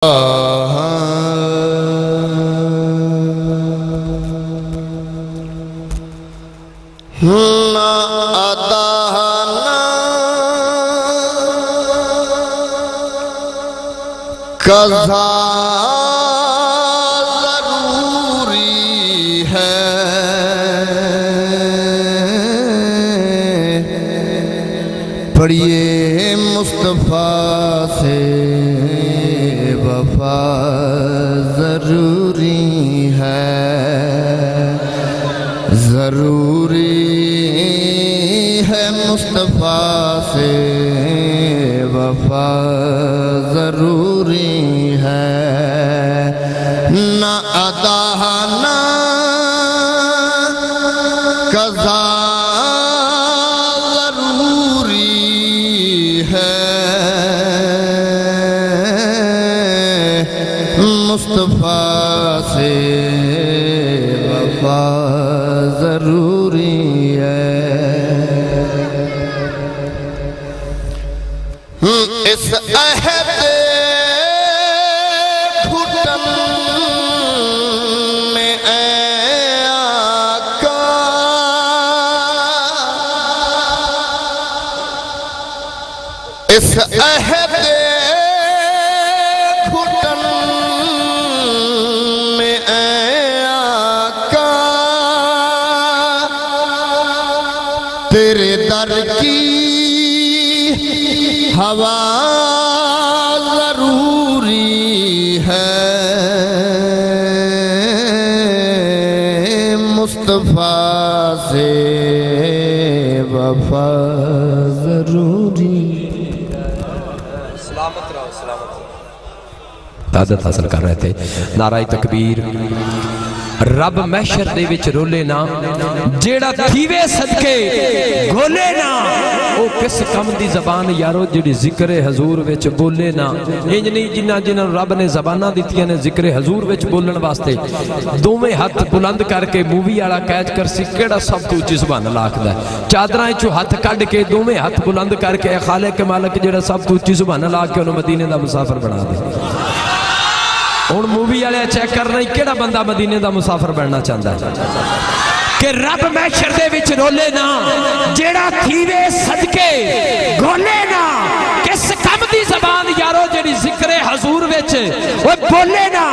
نا ادا نا قضا ضروری ہے، پڑھیے مصطفیٰ سے وفا ضروری ہے، ضروری ہے مصطفیٰ سے وفا ضروری ہے، نہ ادا نہ قضا ضروری ہے، مصطفیٰ سے وفا ضروری ہے۔ اس عہد گھٹن میں اے آقا اس عہد گھٹن میں اے آقا تیرے در کی ہوا ضروری ہے، مصطفیٰ سے وفا ضروری۔ سلامت رہو، سلامت رہو۔ عادت حاصل کر رہے تھے۔ نعرہ تکبیر۔ رب محشر دے وچ رولے نا، جیڑا تھیوے صدقے گولے نا، او کس کم دی زبان یارو جڑی ذکر حضور وچ بولے نا۔ انج نہیں جنہ رب نے زباناں دتیاں نے ذکر حضور وچ بولن واسطے، دوویں ہاتھ بلند کر کے مووی والا کیچ کر سی کیڑا سب تو اونچی سبحان اللہ آکھدا ہے، چادراں وچوں ہاتھ کڈ کے دوویں ہاتھ بلند کر کے اے خالق مالک جڑا سب تو اونچی سبحان اللہ آکھ کے انہوں مدینے دا مسافر بنا دے۔ ہن مووی والے چیک کرنا کیڑا بندہ مدینے دا مسافر بننا چاہتا ہے کہ رب محشر دے وچ رولے نا، جیڑا تھیوے صدقے گولے نا، کس کم دی زبان یارو جڑی ذکر حضور وچ وہ بولے نا۔